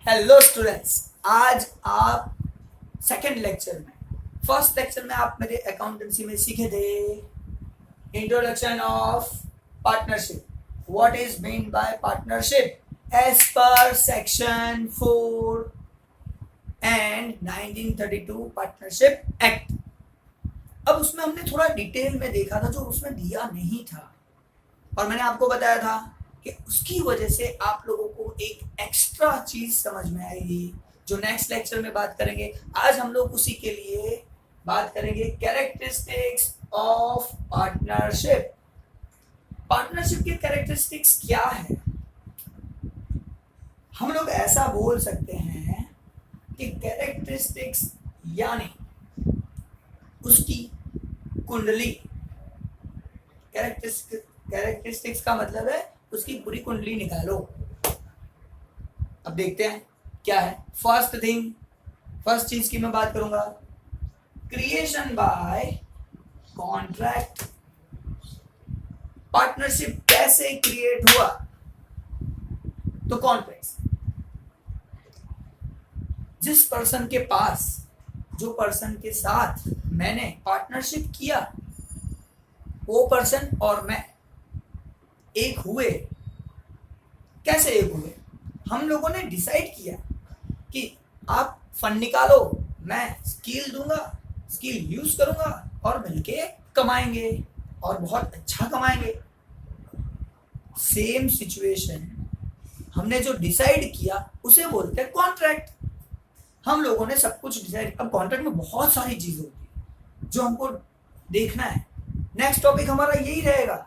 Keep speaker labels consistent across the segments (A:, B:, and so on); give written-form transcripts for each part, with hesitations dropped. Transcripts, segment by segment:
A: Hello students, आज आप second lecture में, फर्स्ट लेक्चर में आप मेरे अकाउंटेंसी में सीखे थे introduction of partnership. What is mean by partnership as per section 4 and 1932 partnership act. अब उसमें हमने थोड़ा डिटेल में देखा था जो उसमें दिया नहीं था, और मैंने आपको बताया था कि उसकी वजह से आप लोगों को एक एक्स्ट्रा चीज समझ में आएगी जो नेक्स्ट लेक्चर में बात करेंगे. आज हम लोग उसी के लिए बात करेंगे कैरेक्टरिस्टिक्स ऑफ पार्टनरशिप. पार्टनरशिप के कैरेक्टरिस्टिक्स क्या है? हम लोग ऐसा बोल सकते हैं कि कैरेक्टरिस्टिक्स यानी उसकी कुंडली. कैरेक्टरिस्टिक्स का मतलब है उसकी पूरी कुंडली निकालो. अब देखते हैं क्या है. फर्स्ट चीज की मैं बात करूंगा, क्रिएशन बाय कॉन्ट्रैक्ट. पार्टनरशिप कैसे क्रिएट हुआ? तो कॉन्ट्रैक्ट. जिस पर्सन के पास, जो पर्सन के साथ मैंने पार्टनरशिप किया, वो पर्सन और मैं एक हुए. कैसे एक हुए? हम लोगों ने डिसाइड किया कि आप फंड निकालो, मैं स्किल दूंगा, स्किल यूज करूंगा और मिलके कमाएंगे और बहुत अच्छा कमाएंगे. सेम सिचुएशन हमने जो डिसाइड किया उसे बोलते हैं कॉन्ट्रैक्ट. हम लोगों ने सब कुछ डिसाइड. अब कॉन्ट्रैक्ट में बहुत सारी चीजें होती है जो हमको देखना है. नेक्स्ट टॉपिक हमारा यही रहेगा.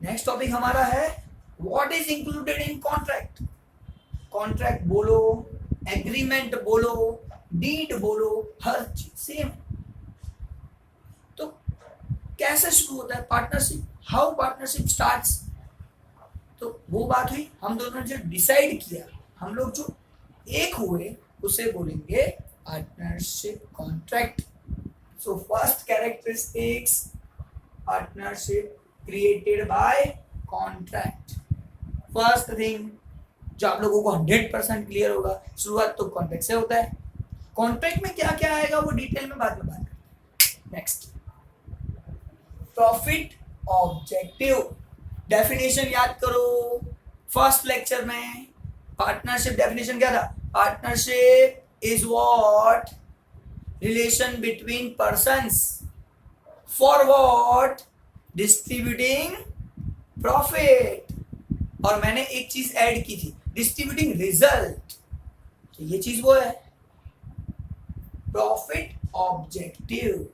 A: नेक्स्ट टॉपिक हमारा है what is included in contract. Contract बोलो, एग्रीमेंट बोलो, डीड बोलो, हर चीज सेम. तो कैसे शुरू होता है पार्टनरशिप? How partnership starts? तो वो बात हुई, हम दोनों ने जो डिसाइड किया, हम लोग जो एक हुए, उसे बोलेंगे partnership contract. So first characteristics partnership created by contract. First thing जो आप लोगों को 100% क्लियर होगा, शुरुआत तो कॉन्ट्रैक्ट से होता है. कॉन्ट्रैक्ट में क्या क्या आएगा वो डिटेल में बाद में बात करते हैं. Next, profit objective. डेफिनेशन याद करो. फर्स्ट लेक्चर में पार्टनरशिप डेफिनेशन क्या था? Partnership is what? Relation between persons for what? Distributing profit. और मैंने एक चीज ऐड की थी, डिस्ट्रीब्यूटिंग रिजल्ट. तो ये चीज वो है प्रॉफिट ऑब्जेक्टिव.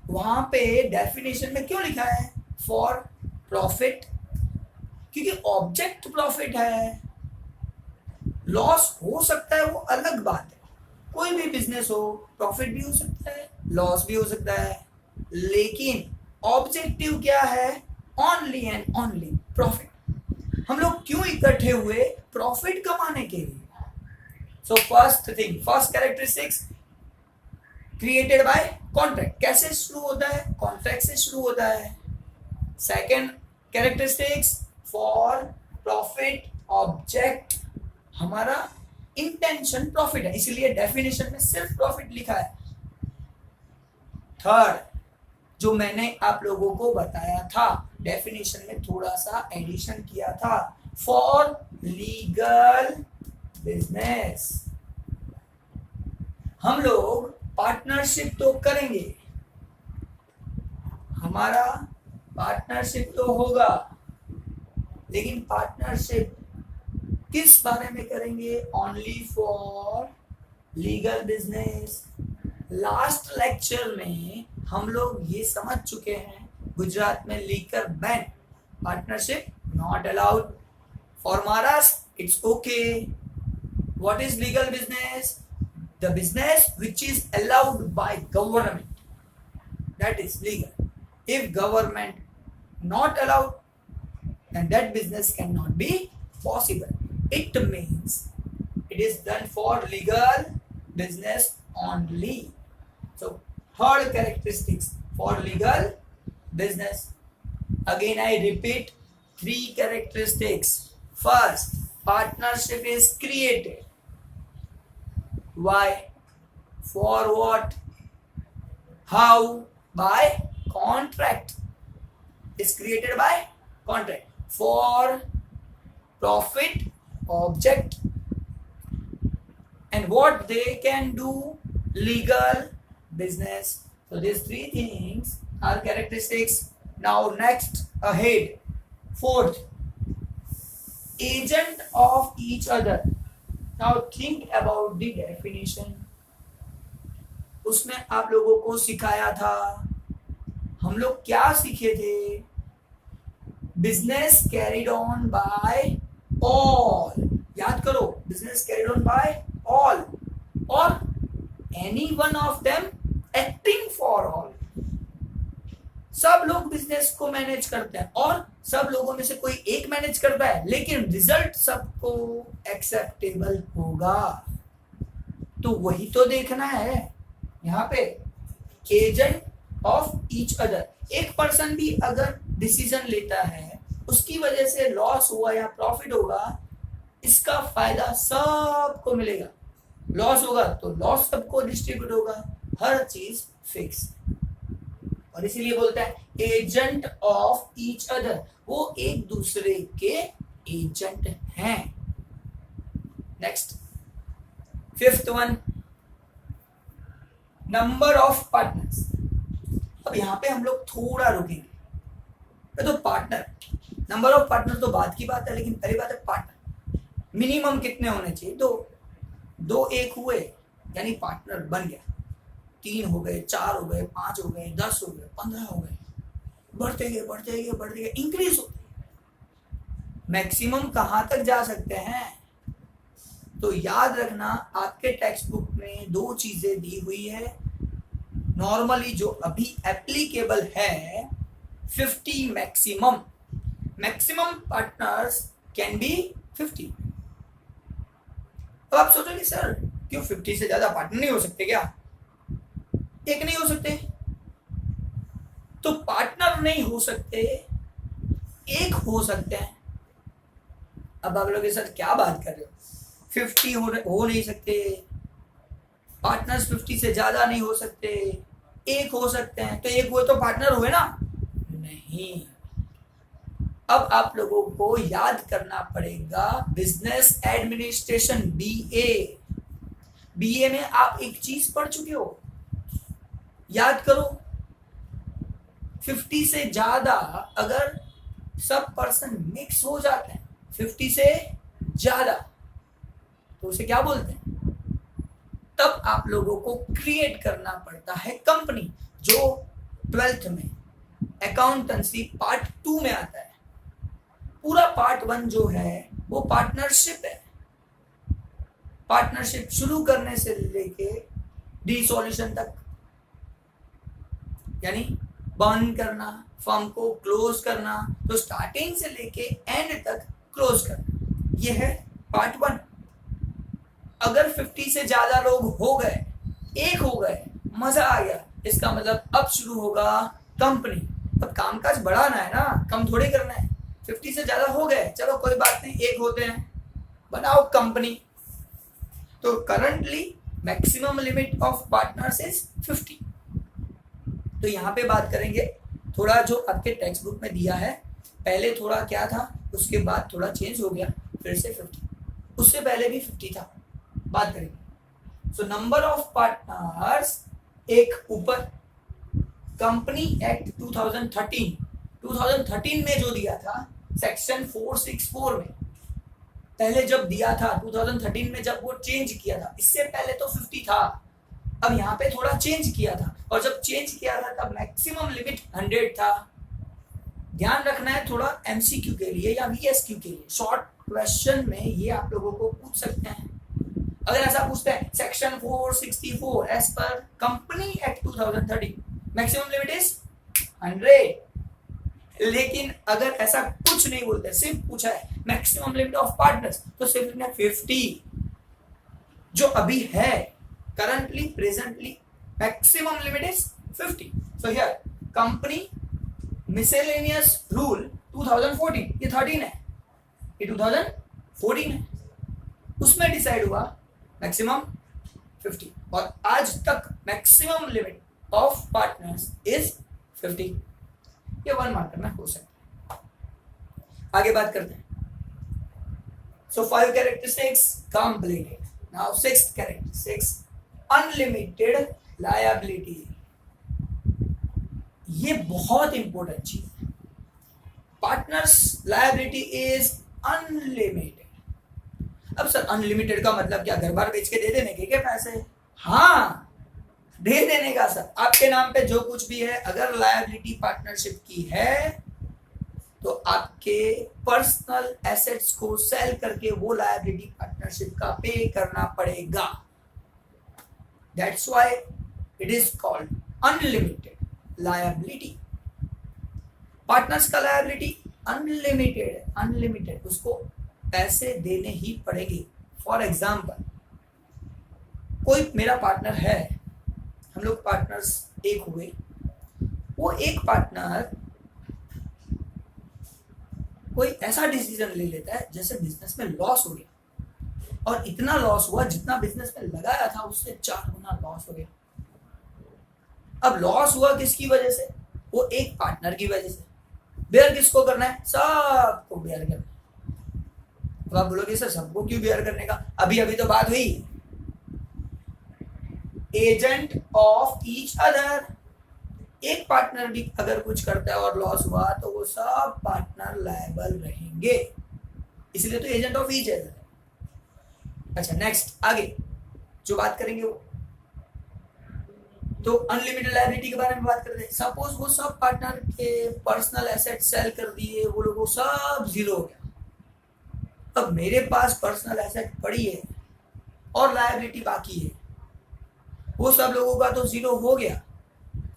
A: वहां पे डेफिनेशन में क्यों लिखा है फॉर प्रॉफिट? क्योंकि ऑब्जेक्ट प्रॉफिट है. लॉस हो सकता है, वो अलग बात है. कोई भी बिजनेस हो, प्रॉफिट भी हो सकता है, लॉस भी हो सकता है, लेकिन ऑब्जेक्टिव क्या है? Only and only profit. हम लोग क्यों इकट्ठे हुए? प्रॉफिट कमाने के लिए. सो first thing, first characteristics created by contract. कैसे शुरू होता है? कॉन्ट्रैक्ट से शुरू होता है. Second characteristics for profit object. हमारा इंटेंशन प्रॉफिट है, इसीलिए डेफिनेशन में सिर्फ प्रॉफिट लिखा है. थर्ड, जो मैंने आप लोगों को बताया था, डेफिनेशन में थोड़ा सा एडिशन किया था, फॉर लीगल बिजनेस. हम लोग पार्टनरशिप तो करेंगे, हमारा पार्टनरशिप तो होगा, लेकिन पार्टनरशिप किस बारे में करेंगे? Only for legal business. Last lecture में हम लोग ये समझ चुके हैं, गुजरात में liquor ban, partnership not allowed. For Maharashtra it's okay. What is legal business? The business which is allowed by government, that is legal. If government not allowed, then that business cannot be possible. It means it is done for legal business only. So third characteristics for legal business. Again I repeat 3 characteristics. First, partnership is created. Why? For what? How? By contract. Is created by contract for profit object and what they can do, legal, business. So these three things are characteristics. Now next ahead, fourth, agent of each other. Now think about the definition. उसने आप लोगों को सिखाया था, हम लोग क्या सीखे थे? Business carried on by all. याद करो, business carried on by all और any one of them acting for all. सब लोग बिजनेस को मैनेज करते हैं और सब लोगों में से कोई एक मैनेज करता है, लेकिन रिजल्ट सबको एक्सेप्टेबल होगा. तो वही तो देखना है यहाँ पे. Agent of each other. एक पर्सन भी अगर डिसीजन लेता है, उसकी वजह से लॉस हुआ या प्रॉफिट होगा, इसका फायदा सबको मिलेगा. लॉस होगा तो लॉस सबको डिस्ट्रीब्यूट होगा. हर चीज फिक्स. और इसीलिए बोलता है एजेंट ऑफ ईच अदर. वो एक दूसरे के एजेंट हैं. Next, fifth one, number of partners. अब यहां पे हम लोग थोड़ा रुकेंगे. तो पार्टनर, नंबर ऑफ पार्टनर तो बात की बात है, लेकिन पहली बात है पार्टनर. मिनिमम कितने होने चाहिए? दो एक हुए यानी पार्टनर बन गया. 3 हो गए, 4 हो गए, 5 हो गए, 10 हो गए, 15 हो गए, बढ़ते गए, इंक्रीज होते गए. मैक्सिमम कहां तक जा सकते हैं? तो याद रखना, आपके टेक्स्ट बुक में 2 चीजें दी हुई है. नॉर्मली जो अभी एप्लीकेबल है 50 maximum. Maximum partners can be 50. अब आप सोचोगे सर क्यों 50 से ज्यादा पार्टनर नहीं हो सकते क्या? एक नहीं हो सकते? तो पार्टनर नहीं हो सकते, एक हो सकते हैं. अब आप लोग के साथ क्या बात कर रहे हो? 50 हो नहीं सकते, पार्टनर्स 50 से ज्यादा नहीं हो सकते, एक हो सकते हैं. तो एक हुए तो पार्टनर हुए ना? नहीं. अब आप लोगों को याद करना पड़ेगा बिजनेस एडमिनिस्ट्रेशन, बीए. बीए में आप एक चीज पढ़ चुके हो, याद करो. 50 से ज्यादा अगर सब पर्सन मिक्स हो जाते हैं, 50 से ज्यादा, तो उसे क्या बोलते हैं? तब आप लोगों को क्रिएट करना पड़ता है कंपनी, जो 12th में अकाउंटेंसी पार्ट 2 में आता है. पूरा पार्ट 1 जो है वो पार्टनरशिप है. पार्टनरशिप शुरू करने से लेके डिसॉल्यूशन तक, यानी बंद करना, फर्म को क्लोज करना, तो स्टार्टिंग से लेके एंड तक क्लोज करना, ये है पार्ट 1. अगर 50 से ज्यादा लोग हो गए, एक हो गए, मजा आ गया, इसका मतलब अब शुरू होगा कंपनी. अब कामकाज बढ़ाना है ना, कम थोड़ी करना है. 50 से ज्यादा हो गए, चलो कोई बात नहीं, एक होते हैं, बनाओ कंपनी. तो currently maximum limit of partners is 50. तो यहाँ पे बात करेंगे थोड़ा जो आपके टेक्स्ट बुक में दिया है. पहले थोड़ा क्या था, उसके बाद थोड़ा चेंज हो गया, फिर से 50. उससे पहले भी 50 था, बात करेंगे. सो नंबर ऑफ पार्टनर्स, एक ऊपर कंपनी एक्ट 2013 में जो दिया था सेक्शन 464 में, पहले जब दिया था 2013 में, जब वो चेंज किया था, इससे पहले तो 50 था. अब यहाँ पे थोड़ा चेंज किया था, और जब चेंज किया था तब मैक्सिमम लिमिट 100 था. ध्यान रखना है थोड़ा एमसीक्यू के लिए या वीएसक्यू के लिए, शॉर्ट क्वेश्चन में ये आप लोगों को पूछ सकते हैं. अगर ऐसा पूछते हैं section 464 as per company act 2013 maximum limit is 100. लेकिन अगर ऐसा कुछ नहीं बोलते, सिर्फ पूछा है मैक्सिमम लिमिट ऑफ पार्टनर्स, तो सिर्फ लिखना 50 जो अभी है currently presently. Maximum limit is 50. So here company miscellaneous rule 2014, ये 13 है, ये 2014 14 है, उसमें डिसाइड हुआ मैक्सिमम 50 और आज तक maximum limit of partners is 50। ये 1 मार्कर में हो सकता है। आगे बात करते हैं। सो 5 characteristics completed. Now 6th characteristics unlimited liability. ये बहुत इंपॉर्टेंट चीज है। Partners liability is unlimited. अब सर अनलिमिटेड का मतलब क्या, घर बार बेच के दे देने के क्या पैसे? हाँ, दे देने का सर। आपके नाम पे जो कुछ भी है, अगर लायबिलिटी पार्टनरशिप की है तो आपके पर्सनल एसेट्स को सेल करके वो लायबिलिटी पार्टनरशिप का पे करना पड़ेगा। That's why it is called unlimited liability. Partners का लायबिलिटी अनलिमिटेड है, अनलिमिटेड, उसको पैसे देने ही पड़ेंगे। फॉर एग्जाम्पल, कोई मेरा पार्टनर है, हम लोग पार्टनर्स एक हुए, वो एक पार्टनर कोई ऐसा डिसीजन ले लेता है जैसे बिजनेस में लॉस हो गया और इतना लॉस हुआ जितना बिजनेस में लगाया था उससे 4 गुना लॉस हो गया। अब लॉस हुआ किसकी वजह से? वो एक पार्टनर की वजह से। बेयर किसको करना है? सबको बेयर करना है। तो आप बोलोगे सर सबको क्यों बेयर करने का? अभी अभी तो बात हुई एजेंट ऑफ ईच अदर। एक पार्टनर भी अगर कुछ करता है और लॉस हुआ तो वो सब पार्टनर लायबल रहेंगे, इसलिए तो एजेंट ऑफ ईच अदर। अच्छा, नेक्स्ट आगे जो बात करेंगे वो तो अनलिमिटेड लायबिलिटी के बारे में बात करते हैं। सपोज वो सब पार्टनर के पर्सनल एसेट सेल कर दिए, वो लोगों सब जीरो हो गया। अब मेरे पास पर्सनल एसेट पड़ी है और लायबिलिटी बाकी है, वो सब लोगों का तो जीरो हो गया।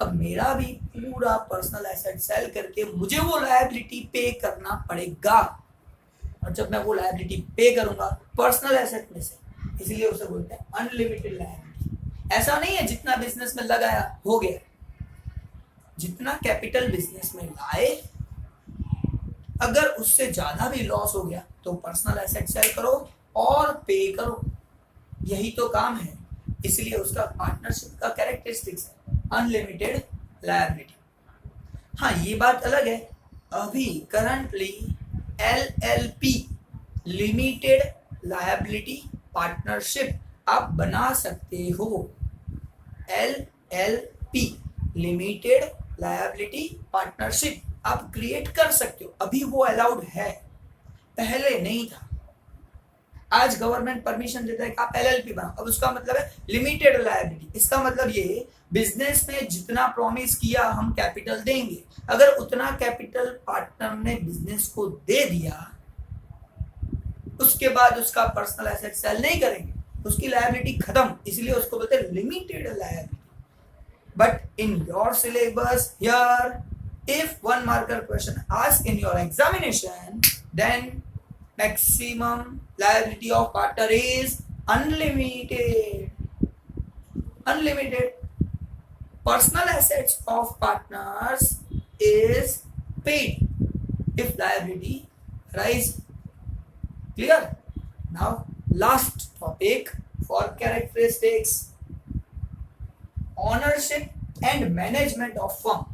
A: अब मेरा भी पूरा पर्सनल एसेट सेल करके मुझे वो लायबिलिटी पे करना पड़ेगा, और जब मैं वो लायबिलिटी पे करूंगा पर्सनल एसेट में से, इसलिए उसे बोलते हैं अनलिमिटेड लायबिलिटी। ऐसा नहीं है जितना बिजनेस में लगाया हो गया, जितना कैपिटल बिजनेस में लाए अगर उससे ज्यादा भी लॉस हो गया तो पर्सनल एसेट सेल करो और पे करो, यही तो काम है। इसलिए उसका पार्टनरशिप का कैरेक्टरिस्टिक्स है अनलिमिटेड लायबिलिटी। हाँ, ये बात अलग है, अभी currently LLP limited liability partnership आप बना सकते हो। LLP लिमिटेड लायबिलिटी पार्टनरशिप आप क्रिएट कर सकते हो, अभी वो अलाउड है, पहले नहीं था। आज गवर्नमेंट परमिशन देता है कि आप LLP बनाओ। अब उसका मतलब है लिमिटेड लायबिलिटी। इसका मतलब ये बिजनेस में जितना प्रॉमिस किया हम कैपिटल देंगे, अगर उतना कैपिटल पार्टनर ने बिजनेस को दे दिया उसके बाद उसका पर्सनल एसेट सेल नहीं करेंगे, उसकी लायबिलिटी खत्म, इसलिए उसको बोलते हैं limited liability. But in your syllabus here if 1 marker question asked in your examination, then maximum liability of partner is unlimited. Personal assets of partners is paid if liability arise. Clear? Now last topic for characteristics, ownership and management of firm.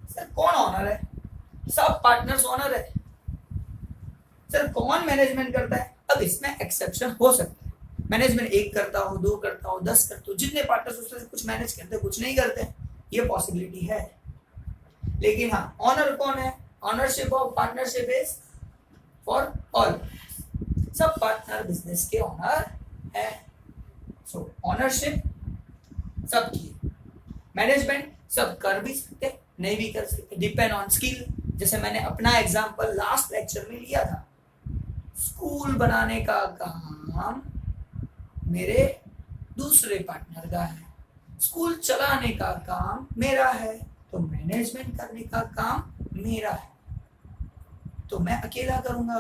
A: Sir कौन honour है? सब partners honour है। Sir कौन management करता है? अब इसमें exception हो सकता है, मैनेजमेंट 1 करता हो, 2 करता हो, 10 करता हो, जितने पार्टनर्स उसमें से कुछ मैनेज करते हैं, कुछ नहीं करते, ये पॉसिबिलिटी है। लेकिन हाँ, ऑनर कौन है? Ownership of partnership is for all, sub partner business के ऑनर है। सो ऑनरशिप सबकी, मैनेजमेंट सब कर भी सकते नहीं भी कर सकते, डिपेंड ऑन स्किल। जैसे मैंने अपना एग्जांपल लास्ट लेक्चर में लिया था, स्कूल बनाने का काम मेरे दूसरे पार्टनर का है, स्कूल चलाने का काम मेरा है, तो मैनेजमेंट करने का काम मेरा है, तो मैं अकेला करूंगा,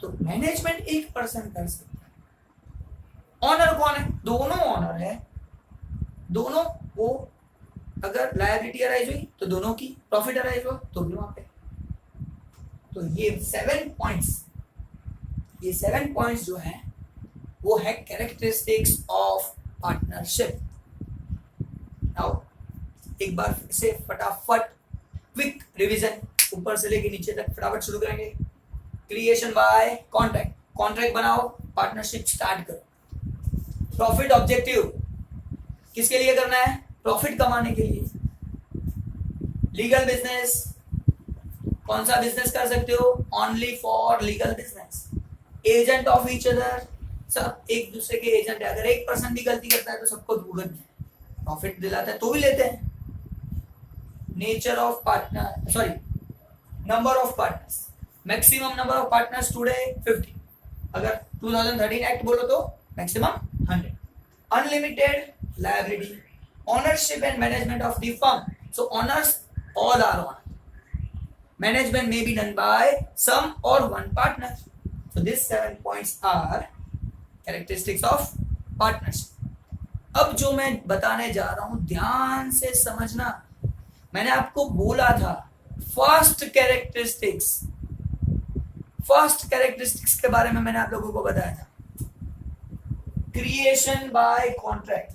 A: तो मैनेजमेंट एक पर्सन कर सकता है। ऑनर कौन है? दोनों ऑनर है, दोनों वो अगर लायबिलिटी अराइज हुई तो दोनों की, प्रॉफिट अराइज हुआ तो भी वहां पे। तो ये 7 पॉइंट्स ये 7 पॉइंट्स जो हैं वो है कैरेक्टरिस्टिक्स ऑफ पार्टनरशिप। नाउ एक बार से फटाफट क्विक रिवीजन ऊपर से लेके नीचे तक फटाफट शुरू करेंगे। क्रिएशन बाय कॉन्ट्रैक्ट, कॉन्ट्रैक्ट बनाओ, पार्टनरशिप स्टार्ट करो। प्रॉफिट ऑब्जेक्टिव किसके लिए करना है? प्रॉफिट कमाने के लिए। लीगल बिजनेस, कौन सा बिजनेस कर सकते हो? Only for legal business. Agent of each other, सब एक दूसरे के एजेंट है। अगर एक पर्सन भी गलती करता है तो सबको भुगतना है। प्रॉफिट दिलाता है तो भी लेते हैं। Nature of partner, sorry, number of partners, maximum number of partners today 50। अगर 2013 एक्ट बोलो तो maximum 100। Unlimited liability, ownership and management of the firm, so owners all are on, management may be done by some or one partner. So these 7 points are characteristics of partnership. अब जो मैं बताने जा रहा हूं ध्यान से समझना। मैंने आपको बोला था फर्स्ट कैरेक्टरिस्टिक्स के बारे में मैंने आप लोगों को बताया था। Creation bye contract.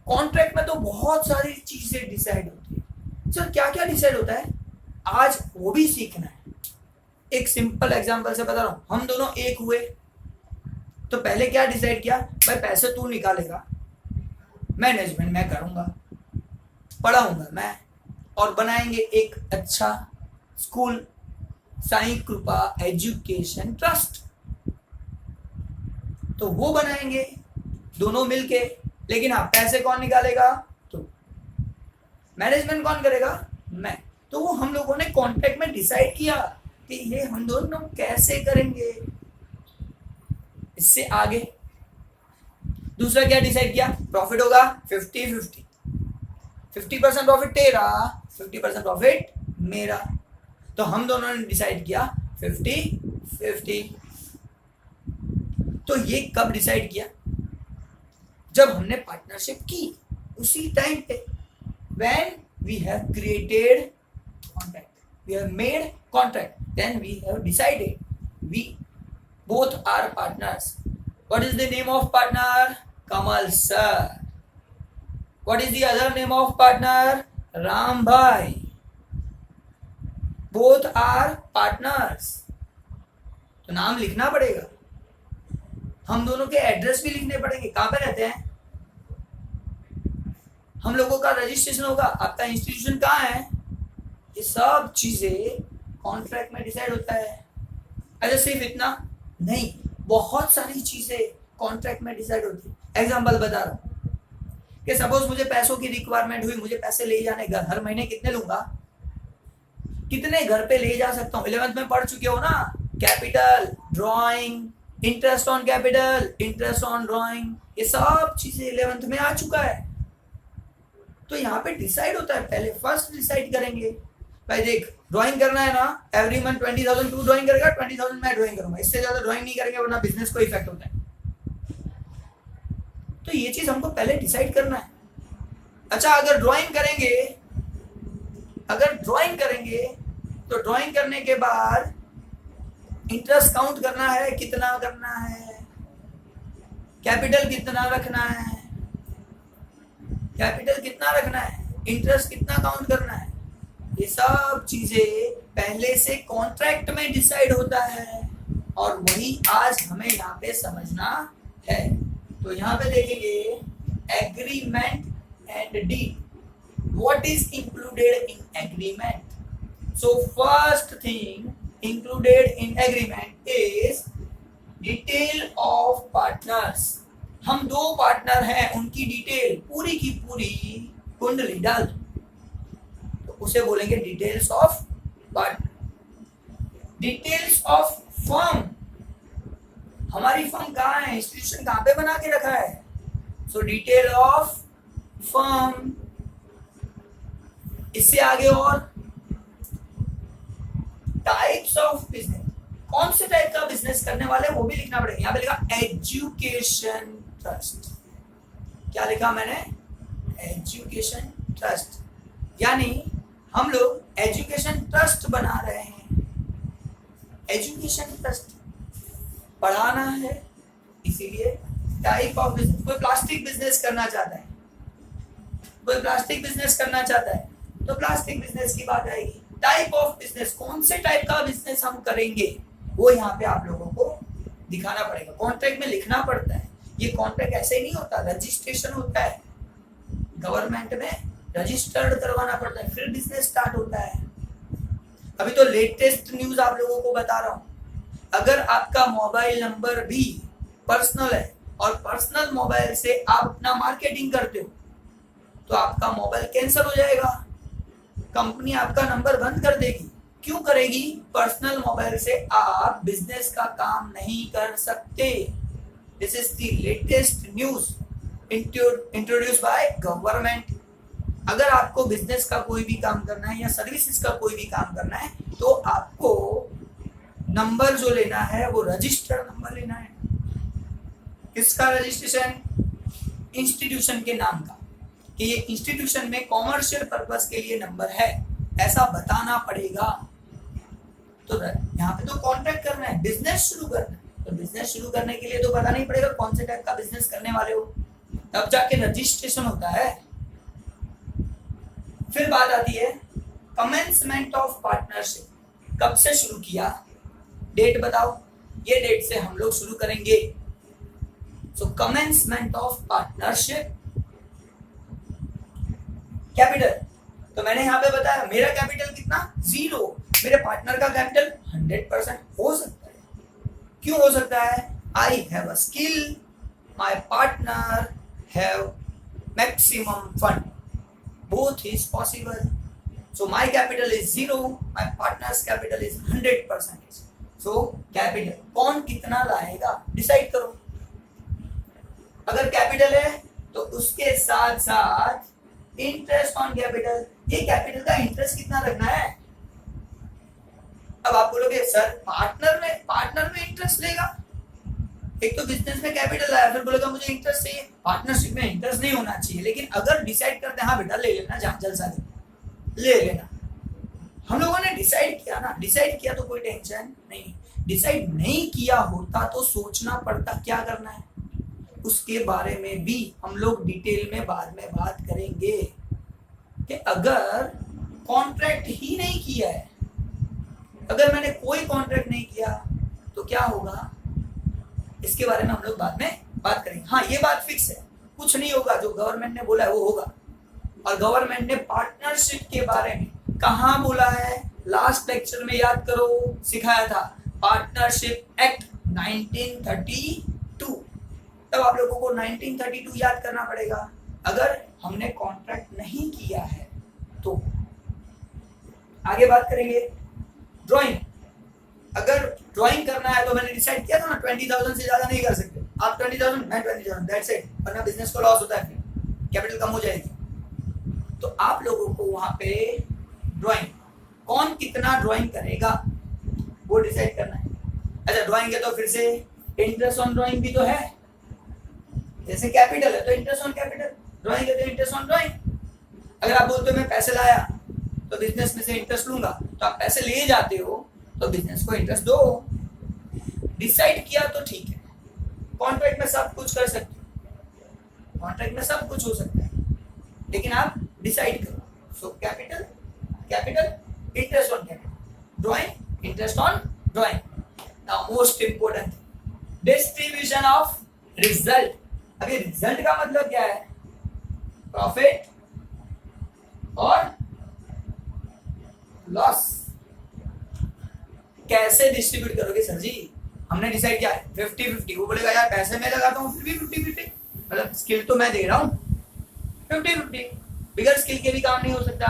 A: कॉन्ट्रैक्ट में तो बहुत सारी चीजें डिसाइड होती है। सर क्या क्या डिसाइड होता है आज वो भी सीखना है। एक सिंपल एग्जांपल से बता रहा हूं, हम दोनों एक हुए तो पहले क्या डिसाइड किया? भाई पैसे तू निकालेगा, मैनेजमेंट मैं करूंगा, पढ़ाऊंगा मैं, और बनाएंगे एक अच्छा स्कूल, साईं कृपा एजुकेशन ट्रस्ट। तो वो बनाएंगे दोनों मिलके। लेकिन हाँ, पैसे कौन निकालेगा? तो मैनेजमेंट कौन करेगा? मैं। तो वो हम लोगों ने कॉन्ट्रैक्ट में डिसाइड किया कि ये हम दोनों कैसे करेंगे। इससे आगे दूसरा क्या डिसाइड किया? प्रॉफिट होगा 50-50, 50% प्रॉफिट तेरा, 50% प्रॉफिट मेरा। तो हम दोनों ने डिसाइड किया 50-50। तो ये कब डिसाइड किया? जब हमने पार्टनरशिप की, उसी टाइम पे when we have created contract, we have made contract, then we have decided we both are partners. What is the name of partner? Kamal sir. What is the other name of partner? Ram bhai. Both are partners. तो नाम लिखना पड़ेगा, हम दोनों के address भी लिखने पड़ेंगे। कहां पे रहते हैं हम लोगों का? रजिस्ट्रेशन होगा, आपका इंस्टीट्यूशन कहाँ है, ये सब चीजें कॉन्ट्रैक्ट में डिसाइड होता है। अच्छा सिर्फ इतना नहीं, बहुत सारी चीजें कॉन्ट्रैक्ट में डिसाइड होती है। एग्जांपल बता रहा हूँ कि सपोज मुझे पैसों की रिक्वायरमेंट हुई, मुझे पैसे ले जाने घर, हर महीने कितने लूंगा, कितने घर पे ले जा सकता हूँ। 11th में पढ़ चुके हो ना, capital, drawing, interest on capital, interest on drawing, ये सब चीजें 11th में आ चुका है। तो यहाँ पे डिसाइड होता है, पहले फर्स्ट डिसाइड करेंगे। भाई देख, ड्राइंग करना है ना, एवरी मंथ 20,000 तू ड्राइंग करेगा, 20,000 मैं ड्राइंग करूंगा, इससे ज्यादा ड्राइंग नहीं करेंगे वरना बिजनेस को इफेक्ट होता है। तो ये चीज हमको पहले डिसाइड करना है। अच्छा अगर ड्राइंग करेंगे तो ड्राइंग करने के बाद इंटरेस्ट काउंट करना है, कितना करना है, कैपिटल कितना रखना है, इंटरेस्ट कितना काउंट करना है, ये सब चीजें पहले से कॉन्ट्रैक्ट में डिसाइड होता है। और वही आज हमें यहाँ पे समझना है। तो यहाँ पे देखेंगे agreement and deed. What is included in agreement? So first thing included in agreement is detail of partners। हम दो पार्टनर हैं, उनकी डिटेल पूरी की पूरी कुंडली डाल, तो उसे बोलेंगे details of partner. Details of firm, हमारी फर्म कहाँ है, इंस्टीट्यूशन कहाँ पे बना के रखा है, सो डिटेल ऑफ फर्म। इससे आगे और टाइप्स ऑफ बिजनेस, कौन से टाइप का बिजनेस करने वाले वो भी लिखना पड़ेगा। यहां पे लिखा एजुकेशन ट्रस्ट। क्या लिखा मैंने? एजुकेशन ट्रस्ट, यानी हम लोग एजुकेशन ट्रस्ट बना रहे हैं। एजुकेशन ट्रस्ट बढ़ाना है, इसीलिए टाइप ऑफ बिजनेस। कोई प्लास्टिक बिजनेस करना चाहता है, कोई प्लास्टिक बिजनेस करना चाहता है तो प्लास्टिक बिजनेस की बात आएगी। टाइप ऑफ बिजनेस, कौन से टाइप का बिजनेस हम करेंगे वो यहाँ पे आप लोगों को दिखाना पड़ेगा, कॉन्ट्रैक्ट में लिखना पड़ता है। ये कॉन्ट्रैक्ट ऐसे ही नहीं होता, रजिस्ट्रेशन होता है, गवर्नमेंट में रजिस्टर्ड करवाना पड़ता है, फिर बिजनेस स्टार्ट होता है। अभी तो लेटेस्ट न्यूज आप लोगों को बता रहा हूं, अगर आपका मोबाइल नंबर भी पर्सनल है और पर्सनल मोबाइल से आप अपना मार्केटिंग करते हो तो आपका मोबाइल कैंसिल हो जाएगा, कंपनी आपका नंबर बंद कर देगी। क्यों करेगी? पर्सनल मोबाइल से आप बिजनेस का काम नहीं कर सकते। This is the latest news introduce by government. अगर आपको बिजनेस का कोई भी काम करना है या सर्विसेज का कोई भी काम करना है तो आपको नंबर जो लेना है वो रजिस्टर्ड नंबर लेना है। किसका रजिस्ट्रेशन? इंस्टीट्यूशन के नाम का, कि ये इंस्टीट्यूशन में कॉमर्शियल पर्पस के लिए नंबर है, ऐसा बताना पड़ेगा। तो यहाँ पे तो कॉन्ट्रैक्ट करना है, बिजनेस शुरू करना है, तो बिजनेस शुरू करने के लिए तो बताना ही पड़ेगा कौन से टाइप का बिजनेस करने वाले हो, तब जाके रजिस्ट्रेशन होता है। फिर बात आती है कमेंसमेंट ऑफ पार्टनरशिप। कब से शुरू किया, डेट बताओ, ये डेट से हम लोग शुरू करेंगे। सो कमेंसमेंट ऑफ पार्टनरशिप। कैपिटल, तो मैंने यहाँ पे बताया मेरा कैपिटल कितना, 0, मेरे पार्टनर का कैपिटल 100% हो सकता है। क्यों हो सकता है? I have a skill, my partner have maximum fund, both is possible. So my capital is 0, my partner's capital is 100%. So capital कौन कितना लाएगा डिसाइड करो। अगर कैपिटल है तो उसके साथ साथ इंटरेस्ट ऑन कैपिटल, ये कैपिटल का इंटरेस्ट कितना रखना है। अब आप बोलोगे सर पार्टनर में इंटरेस्ट लेगा, एक तो बिजनेस में कैपिटल आया फिर बोलेगा मुझे इंटरेस्ट चाहिए, पार्टनरशिप में इंटरेस्ट नहीं होना चाहिए। लेकिन अगर डिसाइड करते हैं हाँ बेटा ले लेना, जहां जलसा ले लेना, हम लोगों ने डिसाइड किया ना, डिसाइड किया तो कोई टेंशन नहीं। डिसाइड नहीं किया होता तो सोचना पड़ता क्या करना है, उसके बारे में भी हम लोग डिटेल में बाद में बात करेंगे। कि अगर कॉन्ट्रैक्ट ही नहीं किया है, अगर मैंने कोई कॉन्ट्रैक्ट नहीं किया तो क्या होगा, इसके बारे में हम लोग बाद में बात करेंगे। हाँ ये बात फिक्स है, कुछ नहीं होगा, जो गवर्नमेंट ने बोला है वो होगा। और गवर्नमेंट ने पार्टनरशिप के बारे में कहाँ बोला है, लास्ट लेक्चर में याद करो सिखाया था, पार्टनरशिप एक्ट 1932। तब आप लोगों को 1932 याद करना पड़ेगा। अगर हमने कॉन्ट्रैक्ट नहीं किया है तो आगे बात करेंगे। ड्राइंग, अगर ड्राइंग करना है तो मैंने डिसाइड किया था ना 20,000 से ज्यादा नहीं कर सकते। आप 20,000 मैं 20,000, दैट्स इट, वरना बिजनेस को लॉस होता है, फिर कैपिटल कम हो जाएगी। तो आप लोगों को वहां पे ड्राइंग कौन कितना ड्राइंग करेगा वो डिसाइड करना है। अच्छा ड्राइंग है तो फिर से इंटरेस्ट ऑन ड्राइंग भी तो है, जैसे कैपिटल है तो इंटरेस्ट ऑन कैपिटल, ड्राइंग है तो इंटरेस्ट ऑन ड्राइंग। अगर आप बोलते हो मैं पैसे लाया तो बिजनेस में से इंटरेस्ट लूंगा, तो आप पैसे ले जाते हो तो बिजनेस को इंटरेस्ट दो। डिसाइड किया तो ठीक है, कॉन्ट्रैक्ट में सब कुछ कर सकते हो, कॉन्ट्रैक्ट में सब कुछ हो सकता है, लेकिन आप डिसाइड करो। So capital interest on capital, drawing interest on drawing. Now most important distribution of result. अभी रिजल्ट का मतलब क्या है, प्रॉफिट और लॉस। कैसे डिस्ट्रीब्यूट करोगे सर जी, हमने डिसाइड किया 50-50, वो बोलेगा यार पैसे मैं लगाता हूँ फिर भी 50-50, मतलब स्किल तो मैं दे रहा हूँ 50-50, बिगर स्किल के भी काम नहीं हो सकता।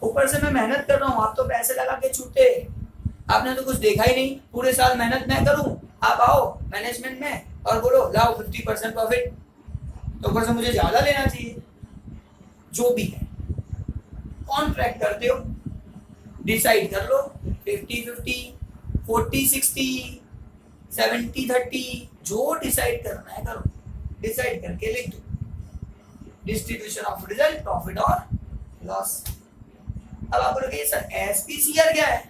A: ऊपर से मैं मेहनत कर रहा हूँ, आप तो पैसे लगा के छूटे, आपने तो कुछ देखा ही नहीं, पूरे साल मेहनत मैं करूँ, आप आओ मैनेजमेंट में और बोलो लाओ 50% प्रॉफिट, तो ऊपर से मुझे ज्यादा लेना चाहिए। जो भी है कॉन्ट्रैक्ट करते हो डिसाइड कर लो 50-50, 40-60, 70-30, जो डिसाइड करना है करो, डिसाइड करके लिख दो। डिस्ट्रीब्यूशन ऑफ रिजल्ट, प्रॉफिट और लॉस। अब आप बोलोगे सर एसपीसीआर क्या है,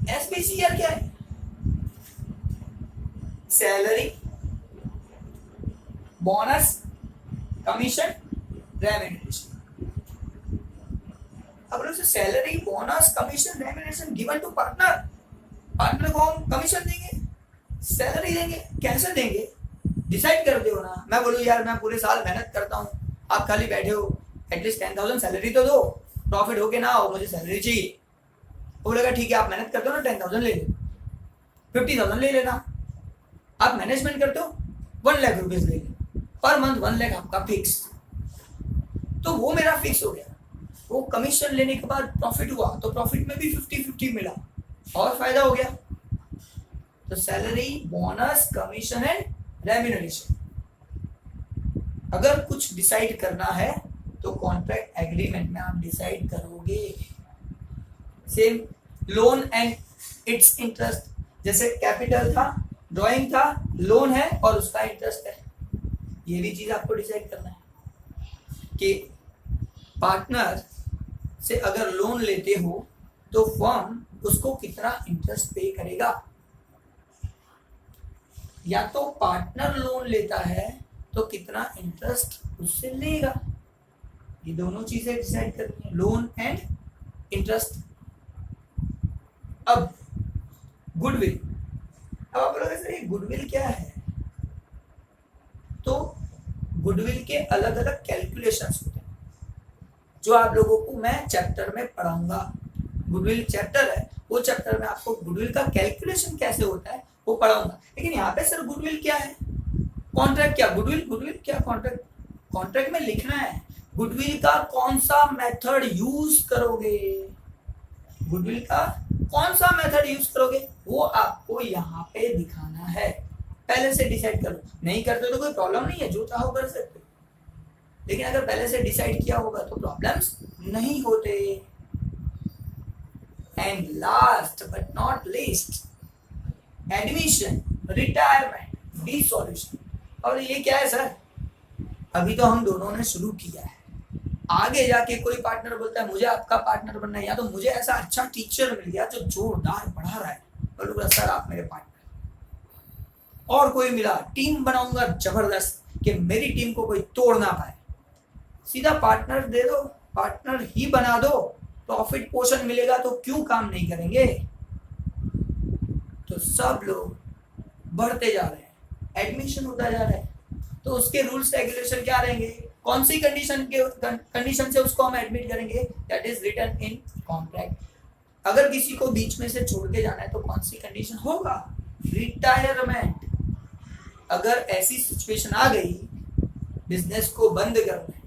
A: एसपीसीआर क्या है? Salary, bonus, commission, remuneration. अब लोग salary, bonus, commission, remuneration given to partner. Partner को हम कमीशन देंगे, सैलरी देंगे, कैसे देंगे डिसाइड कर दो ना। मैं बोलूँ यार मैं पूरे साल मेहनत करता हूँ, आप खाली बैठे हो, एटलीस्ट 10,000 सैलरी तो दो, प्रॉफिट हो के ना हो, मुझे सैलरी चाहिए। वो बोलेगा ठीक है आप मेहनत करते हो ना 10,000 ले लो, 50,000 ले लेना। आप मैनेजमेंट करते हो 1 लाख रुपीज ले लो पर मंथ, 1 लाख आपका फिक्स। तो वो मेरा फिक्स हो गया। वो कमीशन लेने के बाद प्रॉफिट हुआ तो प्रॉफिट में भी 50-50 मिला और फायदा हो गया। तो salary, bonus, commission and remuneration. अगर कुछ डिसाइड करना है तो कॉन्ट्रैक्ट एग्रीमेंट में आप डिसाइड करोगे। Same loan and it's interest, जैसे कैपिटल था, ड्राइंग था, लोन है और उसका इंटरेस्ट है। ये भी चीज आपको डिसाइड करना है कि पार्टनर से अगर लोन लेते हो तो फर्म उसको कितना इंटरेस्ट पे करेगा, या तो पार्टनर लोन लेता है तो कितना इंटरेस्ट उससे लेगा। ये दोनों चीजें डिसाइड करनी है, लोन एंड इंटरेस्ट। अब गुडविल, अब आप लोग सर ये गुडविल क्या है? तो गुडविल के अलग अलग कैलकुलेशंस होते हैं जो आप लोगों को मैं चैप्टर में पढ़ाऊंगा। गुडविल चैप्टर है, वो चैप्टर में आपको गुडविल का कैलकुलेशन कैसे होता है वो पढ़ाऊंगा। लेकिन यहाँ पे सर गुडविल क्या है, कॉन्ट्रैक्ट क्या, गुडविल क्या, कॉन्ट्रैक्ट में लिखना है गुडविल का कौन सा मेथड यूज करोगे, गुडविल का कौन सा मेथड यूज करोगे वो आपको यहाँ पे दिखाना है। पहले से डिसाइड करो, नहीं करते तो कोई प्रॉब्लम नहीं है, जो चाहो कर सकते, लेकिन अगर पहले से डिसाइड किया होगा तो प्रॉब्लम्स नहीं होते। And last but not least, admission, retirement, dissolution. और ये क्या है सर, अभी तो हम दोनों ने शुरू किया है, आगे जाके कोई पार्टनर बोलता है मुझे आपका पार्टनर बनना है, या तो मुझे ऐसा अच्छा टीचर मिल गया जो जोरदार पढ़ा रहा है, बोलूंगा सर आप मेरे पार्टनर। और कोई मिला, टीम बनाऊंगा जबरदस्त कि मेरी टीम को कोई तोड़ ना पाए, सीधा पार्टनर दे दो, पार्टनर ही बना दो, प्रॉफिट पोर्शन मिलेगा तो क्यों काम नहीं करेंगे। तो सब लोग बढ़ते जा रहे हैं, एडमिशन होता जा रहा है, तो उसके रूल्स रेगुलेशन क्या रहेंगे, कौन सी कंडीशन से उसको हम एडमिट करेंगे, that is written in contract. अगर किसी को बीच में से छोड़ के जाना है तो कौन सी कंडीशन होगा, रिटायरमेंट। अगर ऐसी सिचुएशन आ गई बिजनेस को बंद करना है,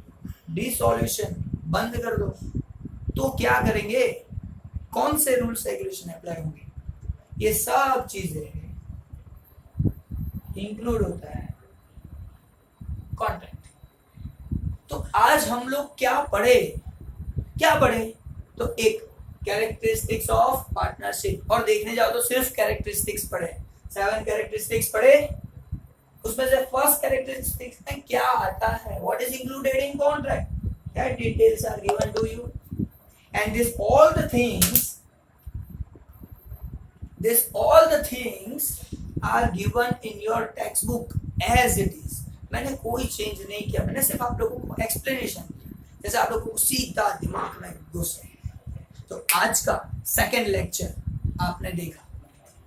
A: डिसॉल्यूशन, बंद कर दो, तो क्या करेंगे, कौन से रूल्स रेगुलेशन अप्लाई होंगे, ये सब चीजें इंक्लूड होता है कॉन्ट्रैक्ट। तो आज हम लोग क्या पढ़े, तो एक कैरेक्टरिस्टिक्स ऑफ पार्टनरशिप, और देखने जाओ तो सिर्फ कैरेक्टरिस्टिक्स पढ़े, 7 कैरेक्टरिस्टिक्स पढ़े। उसमें से फर्स्ट कैरेक्टरिस्टिक्स में क्या आता है, what is included in contract, that details are given to you, and this all the things are given in your text book as it is. मैंने कोई चेंज नहीं किया, मैंने सिर्फ आप लोगों को एक्सप्लेनेशन दिया, जैसे आप लोगों को सीधा दिमाग में घुसे। तो आज का सेकंड लेक्चर आपने देखा,